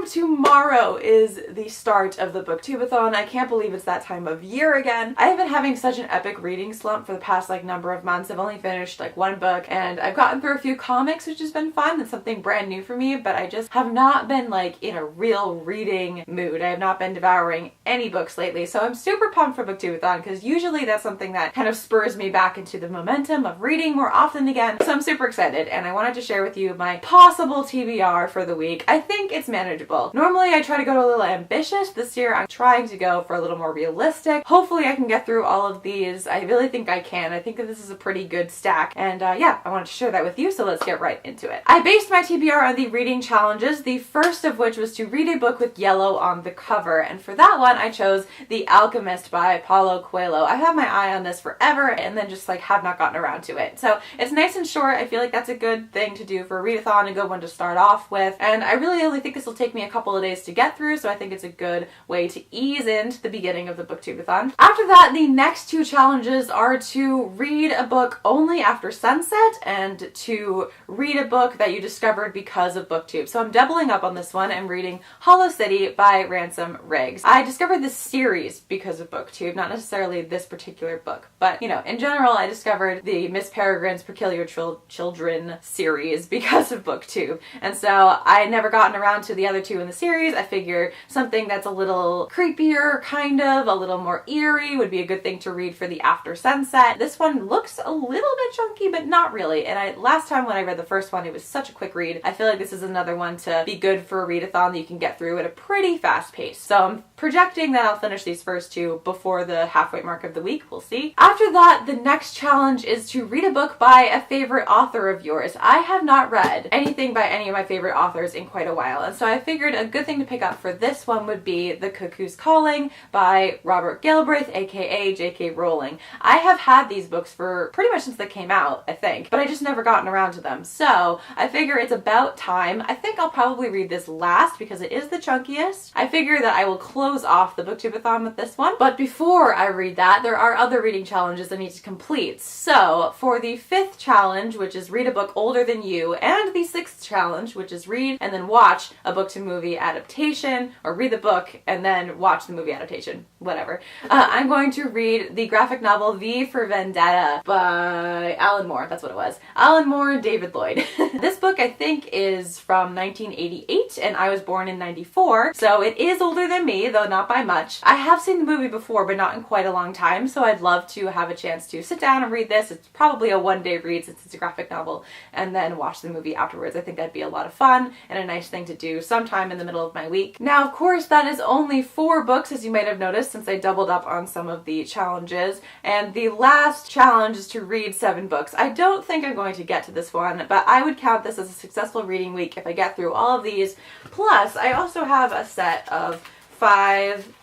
Boom! Tomorrow is the start of the Booktube-a-thon. I can't believe it's that time of year again. I have been having such an epic reading slump for the past number of months. I've only finished one book and I've gotten through a few comics, which has been fun. That's something brand new for me, but I just have not been in a real reading mood. I have not been devouring any books lately, so I'm super pumped for Booktube-a-thon because usually that's something that kind of spurs me back into the momentum of reading more often again. So I'm super excited and I wanted to share with you my possible TBR for the week. I think it's manageable. Normally I try to go a little ambitious. This year I'm trying to go for a little more realistic. Hopefully I can get through all of these. I really think I can. I think that this is a pretty good stack and yeah, I wanted to share that with you, so let's get right into it. I based my TBR on the reading challenges, the first of which was to read a book with yellow on the cover, and for that one I chose The Alchemist by Paulo Coelho. I've had my eye on this forever and then just have not gotten around to it. So it's nice and short. I feel like that's a good thing to do for a readathon, a good one to start off with, and I really only think this will take me a couple of days to get through, so I think it's a good way to ease into the beginning of the Booktube-a-thon. After that, the next two challenges are to read a book only after sunset and to read a book that you discovered because of Booktube. So I'm doubling up on this one. I'm reading Hollow City by Ransom Riggs. I discovered this series because of Booktube, not necessarily this particular book, but in general I discovered the Miss Peregrine's Peculiar Children series because of Booktube, and so I never gotten around to the other two in the series. I figured something that's a little creepier, a little more eerie would be a good thing to read for the after sunset. This one looks a little bit chunky, but not really, and last time when I read the first one, it was such a quick read. I feel like this is another one to be good for a readathon that you can get through at a pretty fast pace. So I'm projecting that I'll finish these first two before the halfway mark of the week. We'll see. After that, the next challenge is to read a book by a favorite author of yours. I have not read anything by any of my favorite authors in quite a while, and so I figured a good thing to pick up for this one would be The Cuckoo's Calling by Robert Galbraith, aka J.K. Rowling. I have had these books for pretty much since they came out, I think, but I just never gotten around to them. So I figure it's about time. I think I'll probably read this last because it is the chunkiest. I figure that I will close off the Booktube-a-thon with this one, but before I read that, there are other reading challenges I need to complete. So for the 5th challenge, which is read a book older than you, and the 6th challenge, which is read and then watch a book to movie adaptation, or read the book and then watch the movie adaptation, whatever. I'm going to read the graphic novel V for Vendetta by Alan Moore. That's what it was. Alan Moore and David Lloyd. This book I think is from 1988 and I was born in 94, so it is older than me, though not by much. I have seen the movie before, but not in quite a long time, so I'd love to have a chance to sit down and read this. It's probably a one-day read since it's a graphic novel, and then watch the movie afterwards. I think that'd be a lot of fun and a nice thing to do sometime in the middle of my week. Now, of course, that is only 4 books, as you might have noticed, since I doubled up on some of the challenges, and the last challenge is to read 7 books. I don't think I'm going to get to this one, but I would count this as a successful reading week if I get through all of these. Plus, I also have a set of 5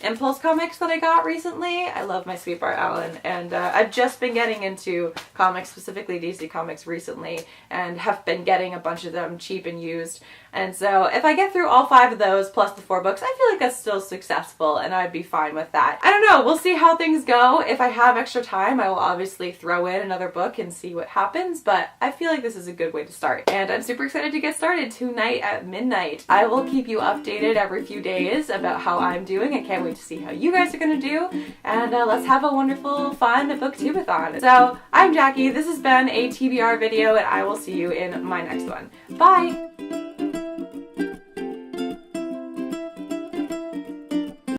impulse comics that I got recently. I love my Sweet Bar Allen, and I've just been getting into comics, specifically DC Comics recently, and have been getting a bunch of them cheap and used. And so if I get through all 5 of those plus the 4 books, I feel like that's still successful and I'd be fine with that. I don't know, we'll see how things go. If I have extra time, I will obviously throw in another book and see what happens, but I feel like this is a good way to start. And I'm super excited to get started tonight at midnight. I will keep you updated every few days about how I'm doing. I can't wait to see how you guys are gonna do, and let's have a wonderful, fun Booktube-a-thon. So I'm Jackie, this has been a TBR video, and I will see you in my next one. Bye!